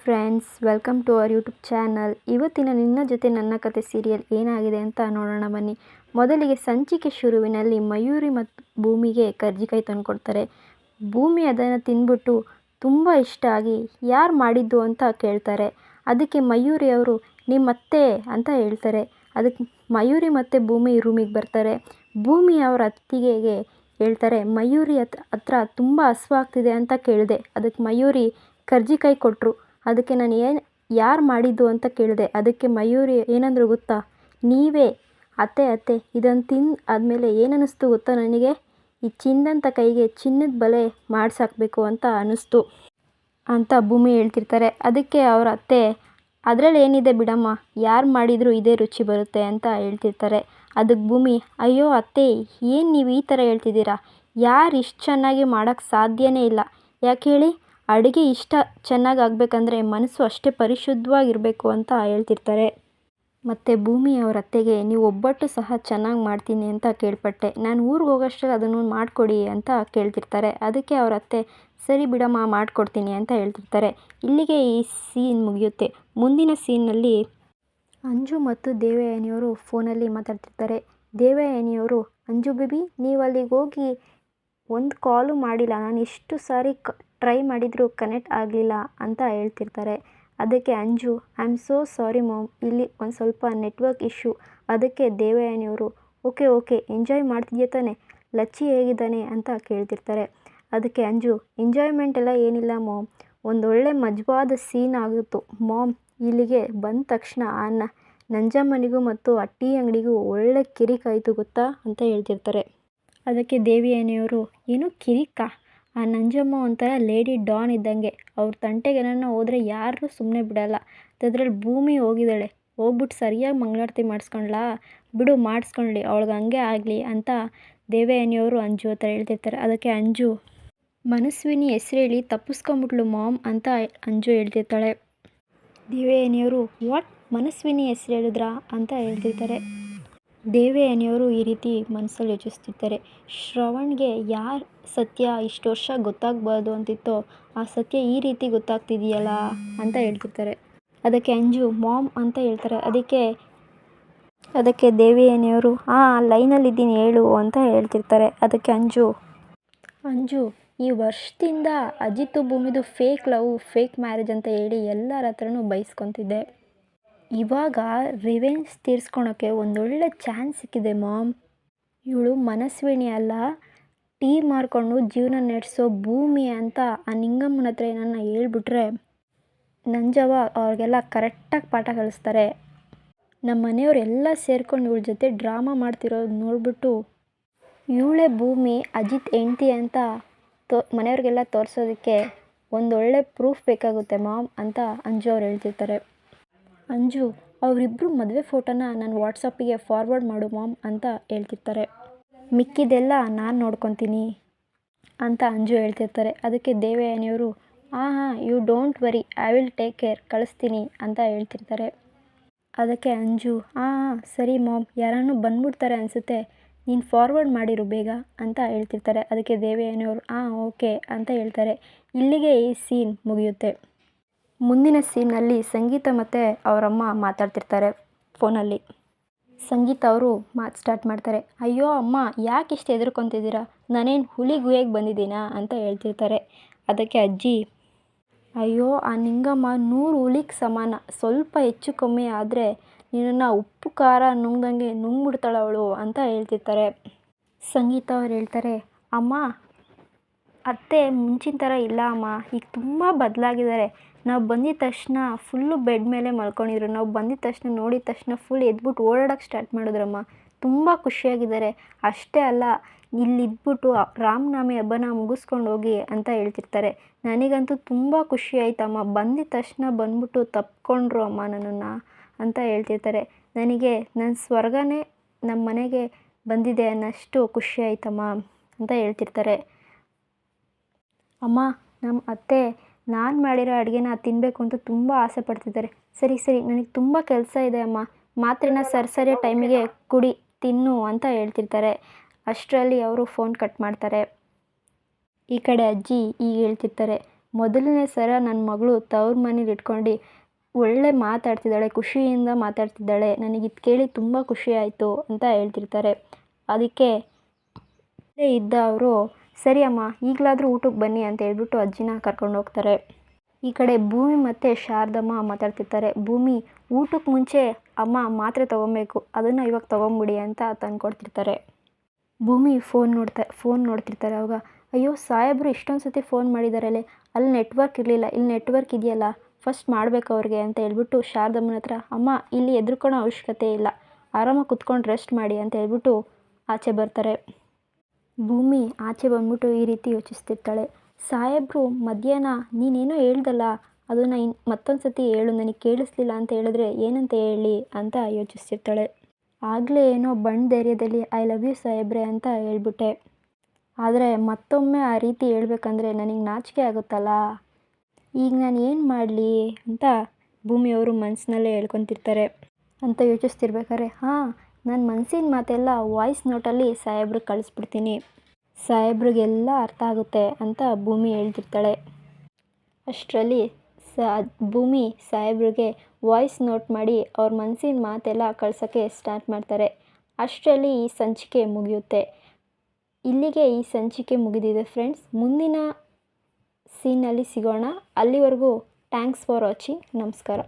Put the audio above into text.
Friends, welcome to our YouTube channel. ಇವತ್ತಿನ ನಿನ್ನ ಜೊತೆ ನನ್ನ ಕತೆ ಸೀರಿಯಲ್ ಏನಾಗಿದೆ ಅಂತ ನೋಡೋಣ ಬನ್ನಿ. ಮೊದಲಿಗೆ ಸಂಚಿಕೆ ಶುರುವಿನಲ್ಲಿ ಮಯೂರಿ ಮತ್ತು ಭೂಮಿಗೆ ಕರ್ಜಿಕಾಯಿ ತಂದುಕೊಡ್ತಾರೆ. ಭೂಮಿ ಅದನ್ನು ತಿಂದ್ಬಿಟ್ಟು ತುಂಬ ಇಷ್ಟ ಆಗಿ ಯಾರು ಮಾಡಿದ್ದು ಅಂತ ಕೇಳ್ತಾರೆ. ಅದಕ್ಕೆ ಮಯೂರಿ ಅವರು ನಿಮ್ಮತ್ತೆ ಅಂತ ಹೇಳ್ತಾರೆ. ಅದಕ್ಕೆ ಮಯೂರಿ ಮತ್ತು ಭೂಮಿ ರೂಮಿಗೆ ಬರ್ತಾರೆ. ಭೂಮಿ ಅವರ ಅತ್ತಿಗೆಗೆ ಹೇಳ್ತಾರೆ, ಮಯೂರಿ ಹತ್ರ ತುಂಬ ಹಸುವಾಗ್ತಿದೆ ಅಂತ ಕೇಳಿದೆ. ಅದಕ್ಕೆ ಮಯೂರಿ ಕರ್ಜಿಕಾಯಿ ಕೊಟ್ಟರು. ಅದಕ್ಕೆ ನಾನು ಯಾರು ಮಾಡಿದ್ದು ಅಂತ ಕೇಳಿದೆ. ಅದಕ್ಕೆ ಮಯೂರಿ ಏನಂದ್ರು ಗೊತ್ತಾ, ನೀವೇ ಅತ್ತೆ ಇದನ್ನು ತಿಂದು ಆದಮೇಲೆ ಏನನ್ನಿಸ್ತು ಗೊತ್ತಾ, ನನಗೆ ಈ ಚಿನ್ನದಂಥ ಕೈಗೆ ಚಿನ್ನದ ಬಳೆ ಮಾಡಿಸಾಕಬೇಕು ಅಂತ ಅನ್ನಿಸ್ತು ಅಂತ ಭೂಮಿ ಹೇಳ್ತಿರ್ತಾರೆ. ಅದಕ್ಕೆ ಅವ್ರ ಅತ್ತೆ, ಅದರಲ್ಲಿ ಏನಿದೆ ಬಿಡಮ್ಮ, ಯಾರು ಮಾಡಿದರೂ ಇದೇ ರುಚಿ ಬರುತ್ತೆ ಅಂತ ಹೇಳ್ತಿರ್ತಾರೆ. ಅದಕ್ಕೆ ಭೂಮಿ, ಅಯ್ಯೋ ಅತ್ತೆ, ಏನು ನೀವು ಈ ಥರ ಹೇಳ್ತಿದ್ದೀರಾ, ಯಾರು ಇಷ್ಟು ಚೆನ್ನಾಗಿ ಮಾಡೋಕ್ಕೆ ಸಾಧ್ಯನೇ ಇಲ್ಲ. ಯಾಕೆ ಹೇಳಿ, ಅಡುಗೆ ಇಷ್ಟ ಚೆನ್ನಾಗಿ ಆಗಬೇಕಂದ್ರೆ ಮನಸ್ಸು ಅಷ್ಟೇ ಪರಿಶುದ್ಧವಾಗಿರಬೇಕು ಅಂತ ಹೇಳ್ತಿರ್ತಾರೆ. ಮತ್ತು ಭೂಮಿ ಅವರ ಅತ್ತೆಗೆ, ನೀವು ಒಬ್ಬಟ್ಟು ಸಹ ಚೆನ್ನಾಗಿ ಮಾಡ್ತೀನಿ ಅಂತ ಕೇಳ್ಪಟ್ಟೆ, ನಾನು ಊರಿಗೆ ಹೋಗೋಷ್ಟರಲ್ಲಿ ಅದನ್ನು ಮಾಡಿಕೊಡಿ ಅಂತ ಕೇಳ್ತಿರ್ತಾರೆ. ಅದಕ್ಕೆ ಅವರ ಅತ್ತೆ, ಸರಿ ಬಿಡಮ್ಮ ಮಾಡಿಕೊಡ್ತೀನಿ ಅಂತ ಹೇಳ್ತಿರ್ತಾರೆ. ಇಲ್ಲಿಗೆ ಈ ಸೀನ್ ಮುಗಿಯುತ್ತೆ. ಮುಂದಿನ ಸೀನ್ನಲ್ಲಿ ಅಂಜು ಮತ್ತು ದೇವಯಾನಿಯವರು ಫೋನಲ್ಲಿ ಮಾತಾಡ್ತಿರ್ತಾರೆ. ದೇವಯಾನಿಯವರು, ಅಂಜು ಬೇಬಿ, ನೀವು ಅಲ್ಲಿಗೆ ಹೋಗಿ ಒಂದು ಕಾಲು ಮಾಡಿಲ್ಲ, ನಾನು ಎಷ್ಟು ಸಾರಿ ಟ್ರೈ ಮಾಡಿದರೂ ಕನೆಕ್ಟ್ ಆಗಲಿಲ್ಲ ಅಂತ ಹೇಳ್ತಿರ್ತಾರೆ. ಅದಕ್ಕೆ Anju, I am so sorry mom, ಇಲ್ಲಿ ಒಂದು ಸ್ವಲ್ಪ ನೆಟ್ವರ್ಕ್ ಇಶ್ಯೂ. ಅದಕ್ಕೆ ದೇವಯಾನಿಯವರು, ಓಕೆ ಎಂಜಾಯ್ ಮಾಡ್ತಿದ್ಯಾ ತಾನೆ, ಲಚ್ಚಿ ಹೇಗಿದ್ದಾನೆ ಅಂತ ಕೇಳ್ತಿರ್ತಾರೆ. ಅದಕ್ಕೆ ಅಂಜು, ಎಂಜಾಯ್ಮೆಂಟ್ ಎಲ್ಲ ಏನಿಲ್ಲ ಮಾಮ್, ಒಂದೊಳ್ಳೆ ಮಜವಾದ ಸೀನ್ ಆಗಿತ್ತು ಮಾಮ್. ಇಲ್ಲಿಗೆ ಬಂದ ತಕ್ಷಣ ಆ ನಂಜಮ್ಮನಿಗೂ ಮತ್ತು ಆ ಟೀ ಅಂಗಡಿಗೂ ಒಳ್ಳೆ ಕಿರಿಕಾಯಿತು ಗೊತ್ತಾ ಅಂತ ಹೇಳ್ತಿರ್ತಾರೆ. ಅದಕ್ಕೆ ದೇವಯಾನಿಯವರು, ಏನು ಕಿರಿಕಾ, ಆ ನಂಜಮ್ಮ ಒಂಥರ ಲೇಡಿ ಡಾನ್ ಇದ್ದಂಗೆ, ಅವ್ರ ತಂಟೆಗೆ ನನ್ನ ಹೋದರೆ ಯಾರೂ ಸುಮ್ಮನೆ ಬಿಡಲ್ಲ. ಅದ್ರಲ್ಲಿ ಭೂಮಿ ಹೋಗಿದ್ದಾಳೆ, ಹೋಗ್ಬಿಟ್ಟು ಸರಿಯಾಗಿ ಮಂಗಳಾರತಿ ಮಾಡಿಸ್ಕೊಂಡ್ಲಾ, ಬಿಡು ಮಾಡಿಸ್ಕೊಳ್ಳಿ, ಅವಳಿಗೆ ಹಂಗೆ ಆಗಲಿ ಅಂತ ದೇವಯಾನಿಯವರು ಅಂಜು ಹತ್ರ ಹೇಳ್ತಿರ್ತಾರೆ. ಅದಕ್ಕೆ ಅಂಜು, ಮನಸ್ವಿನಿ ಹೆಸರು ಹೇಳಿ ತಪ್ಪಿಸ್ಕೊಂಬಿಟ್ಲು ಮಾಮ್ ಅಂತ ಅಂಜು ಹೇಳ್ತಿರ್ತಾಳೆ. ದೇವಯಾನಿಯವರು, ವಾಟ್, ಮನಸ್ವಿನಿ ಹೆಸರು ಹೇಳಿದ್ರಾ ಅಂತ ಹೇಳ್ತಿರ್ತಾರೆ. ದೇವಯಾನಿಯವರು ಈ ರೀತಿ ಮನಸ್ಸಲ್ಲಿ ಯೋಚಿಸ್ತಿರ್ತಾರೆ, ಶ್ರವಣ್ಗೆ ಯಾರು ಸತ್ಯ ಇಷ್ಟು ವರ್ಷ ಗೊತ್ತಾಗಬಾರ್ದು ಅಂತಿತ್ತೋ ಆ ಸತ್ಯ ಈ ರೀತಿ ಗೊತ್ತಾಗ್ತಿದೆಯಲ್ಲ ಅಂತ ಹೇಳ್ತಿರ್ತಾರೆ. ಅದಕ್ಕೆ ಅಂಜು, ಮಾಮ್ ಅಂತ ಹೇಳ್ತಾರೆ. ಅದಕ್ಕೆ ದೇವಯಾನಿಯವರು, ಲೈನಲ್ಲಿದ್ದೀನಿ ಹೇಳು ಅಂತ ಹೇಳ್ತಿರ್ತಾರೆ. ಅದಕ್ಕೆ ಅಂಜು ಈ ವರ್ಷದಿಂದ ಅಜಿತ್ ಭೂಮಿದು ಫೇಕ್ ಲವ್, ಫೇಕ್ ಮ್ಯಾರೇಜ್ ಅಂತ ಹೇಳಿ ಎಲ್ಲರ ಹತ್ರನೂ ಬೈಸ್ಕೊತಿದ್ದೆ. ಇವಾಗ ರಿವೆಂಜ್ ತೀರ್ಸ್ಕೊಳೋಕ್ಕೆ ಒಂದೊಳ್ಳೆ ಚಾನ್ಸ್ ಸಿಕ್ಕಿದೆ ಮಾಮ್. ಇವಳು ಮನಸ್ವಿನಿ ಅಲ್ಲ, ಟೀ ಮಾರ್ಕೊಂಡು ಜೀವನ ನಡೆಸೋ ಭೂಮಿ ಅಂತ ಆ ನಿಂಗಮ್ಮನ ಹತ್ರ ಏನನ್ನ ಹೇಳ್ಬಿಟ್ರೆ ನಂಜವ್ವ ಅವ್ರಿಗೆಲ್ಲ ಕರೆಕ್ಟಾಗಿ ಪಾಠ ಕಲಿಸ್ತಾರೆ. ನಮ್ಮ ಮನೆಯವರೆಲ್ಲ ಸೇರ್ಕೊಂಡು ಇವಳ ಜೊತೆ ಡ್ರಾಮಾ ಮಾಡ್ತಿರೋದು ನೋಡ್ಬಿಟ್ಟು ಇವಳೇ ಭೂಮಿ ಅಜಿತ್ ಹೆಂಡ್ತಿ ಅಂತ ಮನೆಯವ್ರಿಗೆಲ್ಲ ತೋರಿಸೋದಕ್ಕೆ ಒಂದೊಳ್ಳೆ ಪ್ರೂಫ್ ಬೇಕಾಗುತ್ತೆ ಮಾಮ್ ಅಂತ ಅಂಜು ಅವ್ರು ಹೇಳ್ತಿರ್ತಾರೆ. ಅಂಜು, ಅವರಿಬ್ಬರು ಮದುವೆ ಫೋಟೋನ ನಾನು ವಾಟ್ಸಪ್ಪಿಗೆ ಫಾರ್ವರ್ಡ್ ಮಾಡು ಮಾಮ್ ಅಂತ ಹೇಳ್ತಿರ್ತಾರೆ. ಮಿಕ್ಕಿದೆಲ್ಲ ನಾನು ನೋಡ್ಕೊತೀನಿ ಅಂತ ಅಂಜು ಹೇಳ್ತಿರ್ತಾರೆ. ಅದಕ್ಕೆ ದೇವಯಾನಿಯವರು, you don't worry, I will take care, ಕಳಿಸ್ತೀನಿ ಅಂತ ಹೇಳ್ತಿರ್ತಾರೆ. ಅದಕ್ಕೆ ಅಂಜು, ಸರಿ ಮಾಮ್, ಯಾರನ್ನೂ ಬಂದ್ಬಿಡ್ತಾರೆ ಅನಿಸುತ್ತೆ, ನೀನು ಫಾರ್ವರ್ಡ್ ಮಾಡಿರು ಬೇಗ ಅಂತ ಹೇಳ್ತಿರ್ತಾರೆ. ಅದಕ್ಕೆ ದೇವಯಾನಿಯವರು, ಓಕೆ ಅಂತ ಹೇಳ್ತಾರೆ. ಇಲ್ಲಿಗೆ ಈ ಸೀನ್ ಮುಗಿಯುತ್ತೆ. ಮುಂದಿನ ಸೀನಲ್ಲಿ ಸಂಗೀತ ಮತ್ತು ಅವರಮ್ಮ ಮಾತಾಡ್ತಿರ್ತಾರೆ ಫೋನಲ್ಲಿ. ಸಂಗೀತ ಅವರು ಮಾತು ಸ್ಟಾರ್ಟ್ ಮಾಡ್ತಾರೆ. ಅಯ್ಯೋ ಅಮ್ಮ, ಯಾಕೆ ಇಷ್ಟು ಹೆದರ್ಕೊತಿದ್ದೀರಾ, ನಾನೇನು ಹುಲಿ ಗುಹೆಗೆ ಬಂದಿದ್ದೀನಾ ಅಂತ ಹೇಳ್ತಿರ್ತಾರೆ. ಅದಕ್ಕೆ ಅಜ್ಜಿ, ಅಯ್ಯೋ ಆ ನಿಂಗಮ್ಮ 100 ಹುಲಿಗೆ ಸಮಾನ, ಸ್ವಲ್ಪ ಹೆಚ್ಚು ಕಮ್ಮಿ ಆದರೆ ನಿನ್ನನ್ನು ಉಪ್ಪು ಖಾರ ನುಂಗ್ದಂಗೆ ನುಂಗ್ಬಿಡ್ತಾಳೆ ಅವಳು ಅಂತ ಹೇಳ್ತಿರ್ತಾರೆ. ಸಂಗೀತ ಅವ್ರು ಹೇಳ್ತಾರೆ, ಅಮ್ಮ ಅತ್ತೆ ಮುಂಚಿನ ಥರ ಇಲ್ಲ ಅಮ್ಮ, ಈಗ ತುಂಬ ಬದಲಾಗಿದ್ದಾರೆ. ನಾವು ಬಂದಿದ್ದ ತಕ್ಷಣ ಫುಲ್ಲು ಬೆಡ್ ಮೇಲೆ ಮಲ್ಕೊಂಡಿದ್ರು, ನಾವು ಬಂದಿದ್ದ ತಕ್ಷಣ ನೋಡಿದ ತಕ್ಷಣ ಫುಲ್ ಎದ್ಬಿಟ್ಟು ಓಡಾಡೋಕ್ಕೆ ಸ್ಟಾರ್ಟ್ ಮಾಡಿದ್ರಮ್ಮ, ತುಂಬ ಖುಷಿಯಾಗಿದ್ದಾರೆ. ಅಷ್ಟೇ ಅಲ್ಲ, ಇಲ್ಲಿದ್ಬಿಟ್ಟು ರಾಮನವಮಿ ಹಬ್ಬನ ಮುಗಿಸ್ಕೊಂಡು ಹೋಗಿ ಅಂತ ಹೇಳ್ತಿರ್ತಾರೆ. ನನಗಂತೂ ತುಂಬ ಖುಷಿ ಆಯ್ತಮ್ಮ, ಬಂದಿದ್ದ ತಕ್ಷಣ ಬಂದ್ಬಿಟ್ಟು ತಪ್ಪಿಕೊಂಡ್ರು ಅಮ್ಮ ನನ್ನನ್ನು ಅಂತ ಹೇಳ್ತಿರ್ತಾರೆ. ನನಗೆ ನನ್ನ ಸ್ವರ್ಗನೇ ನಮ್ಮ ಮನೆಗೆ ಬಂದಿದೆ ಅನ್ನೋಷ್ಟು ಖುಷಿ ಆಯ್ತಮ್ಮ ಅಂತ ಹೇಳ್ತಿರ್ತಾರೆ. ಅಮ್ಮ, ನಮ್ಮ ಅತ್ತೆ ನಾನು ಮಾಡಿರೋ ಅಡುಗೆನ ತಿನ್ನಬೇಕು ಅಂತ ತುಂಬ ಆಸೆ ಪಡ್ತಿದ್ದಾರೆ. ಸರಿ ನನಗೆ ತುಂಬ ಕೆಲಸ ಇದೆ ಅಮ್ಮ, ಮಾತ್ರೆನ ಸರಿಯಾದ ಟೈಮಿಗೆ ಕುಡಿ, ತಿನ್ನು ಅಂತ ಹೇಳ್ತಿರ್ತಾರೆ. ಅಷ್ಟರಲ್ಲಿ ಅವರು ಫೋನ್ ಕಟ್ ಮಾಡ್ತಾರೆ. ಈ ಕಡೆ ಅಜ್ಜಿ ಈಗ ಹೇಳ್ತಿರ್ತಾರೆ, ಮೊದಲನೇ ಸಲ ನನ್ನ ಮಗಳು ತವ್ರ ಮನೇಲಿ ಇಟ್ಕೊಂಡು ಒಳ್ಳೆ ಮಾತಾಡ್ತಿದ್ದಾಳೆ, ಖುಷಿಯಿಂದ ಮಾತಾಡ್ತಿದ್ದಾಳೆ, ನನಗೆ ಇದು ಕೇಳಿ ತುಂಬ ಖುಷಿ ಆಯಿತು ಅಂತ ಹೇಳ್ತಿರ್ತಾರೆ. ಅದಕ್ಕೆ ಅಲ್ಲೇ ಇದ್ದ ಅವರು ಸರಿ ಅಮ್ಮ ಈಗಲಾದರೂ ಊಟಕ್ಕೆ ಬನ್ನಿ ಅಂತ ಹೇಳ್ಬಿಟ್ಟು ಅಜ್ಜಿನ ಕರ್ಕೊಂಡು ಹೋಗ್ತಾರೆ. ಈ ಕಡೆ ಭೂಮಿ ಮತ್ತು ಶಾರದಮ್ಮ ಮಾತಾಡ್ತಿರ್ತಾರೆ. ಭೂಮಿ ಊಟಕ್ಕೆ ಮುಂಚೆ ಅಮ್ಮ ಮಾತ್ರೆ ತೊಗೊಬೇಕು, ಅದನ್ನು ಇವಾಗ ತೊಗೊಂಬಿಡಿ ಅಂತ ತಂದ್ಕೊಡ್ತಿರ್ತಾರೆ. ಭೂಮಿ ಫೋನ್ ನೋಡ್ತಿರ್ತಾರೆ. ಅವಾಗ ಅಯ್ಯೋ ಸಾಹೇಬರು ಇಷ್ಟೊಂದು ಸತಿ ಫೋನ್ ಮಾಡಿದಾರಲ್ಲೇ, ಅಲ್ಲಿ ನೆಟ್ವರ್ಕ್ ಇರಲಿಲ್ಲ, ಇಲ್ಲಿ ನೆಟ್ವರ್ಕ್ ಇದೆಯಲ್ಲ, ಫಸ್ಟ್ ಮಾಡಬೇಕು ಅವ್ರಿಗೆ ಅಂತ ಹೇಳ್ಬಿಟ್ಟು ಶಾರದಮ್ಮನ ಹತ್ರ ಅಮ್ಮ ಇಲ್ಲಿ ಹೆದರ್ಕೊಳ್ಳೋ ಅವಶ್ಯಕತೆ ಇಲ್ಲ, ಆರಾಮಾಗಿ ಕುತ್ಕೊಂಡು ರೆಸ್ಟ್ ಮಾಡಿ ಅಂತ ಹೇಳ್ಬಿಟ್ಟು ಆಚೆ ಬರ್ತಾರೆ. ಭೂಮಿ ಆಚೆ ಬಂದ್ಬಿಟ್ಟು ಈ ರೀತಿ ಯೋಚಿಸ್ತಿರ್ತಾಳೆ. ಸಾಹೇಬರು ಮಧ್ಯಾಹ್ನ ನೀನೇನೋ ಹೇಳ್ದಲ್ಲ, ಅದನ್ನು ಮತ್ತೊಂದು ಸತಿ ಹೇಳು, ನನಗೆ ಕೇಳಿಸ್ಲಿಲ್ಲ ಅಂತ ಹೇಳಿದ್ರೆ ಏನಂತ ಹೇಳಿ ಅಂತ ಯೋಚಿಸ್ತಿರ್ತಾಳೆ. ಆಗಲೇ ಏನೋ ಬಣ್ಣ ಧೈರ್ಯದಲ್ಲಿ ಐ ಲವ್ ಯು ಸಾಹೇಬ್ರೆ ಅಂತ ಹೇಳ್ಬಿಟ್ಟೆ, ಆದರೆ ಮತ್ತೊಮ್ಮೆ ಆ ರೀತಿ ಹೇಳ್ಬೇಕಂದ್ರೆ ನನಗೆ ನಾಚಿಕೆ ಆಗುತ್ತಲ್ಲ, ಈಗ ನಾನು ಏನು ಮಾಡಲಿ ಅಂತ ಭೂಮಿಯವರು ಮನಸ್ಸಿನಲ್ಲೇ ಹೇಳ್ಕೊತಿರ್ತಾರೆ. ಅಂತ ಯೋಚಿಸ್ತಿರ್ಬೇಕಾದ್ರೆ ನನ್ನ ಮನಸ್ಸಿನ ಮಾತೆಲ್ಲ ವಾಯ್ಸ್ ನೋಟಲ್ಲಿ ಸಾಹೇಬ್ರಿಗೆ ಕಳಿಸ್ಬಿಡ್ತೀನಿ, ಸಾಹೇಬ್ರಿಗೆಲ್ಲ ಅರ್ಥ ಆಗುತ್ತೆ ಅಂತ ಭೂಮಿ ಹೇಳ್ತಿರ್ತಾಳೆ. ಅಷ್ಟರಲ್ಲಿ ಭೂಮಿ ಸಾಹೇಬ್ರಿಗೆ ವಾಯ್ಸ್ ನೋಟ್ ಮಾಡಿ ಅವ್ರ ಮನಸ್ಸಿನ ಮಾತೆಲ್ಲ ಕಳ್ಸೋಕ್ಕೆ ಸ್ಟಾರ್ಟ್ ಮಾಡ್ತಾರೆ. ಅಷ್ಟರಲ್ಲಿ ಈ ಸಂಚಿಕೆ ಮುಗಿಯುತ್ತೆ. ಇಲ್ಲಿಗೆ ಈ ಸಂಚಿಕೆ ಮುಗಿದಿದೆ ಫ್ರೆಂಡ್ಸ್. ಮುಂದಿನ ಸೀನಲ್ಲಿ ಸಿಗೋಣ. ಅಲ್ಲಿವರೆಗೂ ಥ್ಯಾಂಕ್ಸ್ ಫಾರ್ ವಾಚಿಂಗ್. ನಮಸ್ಕಾರ.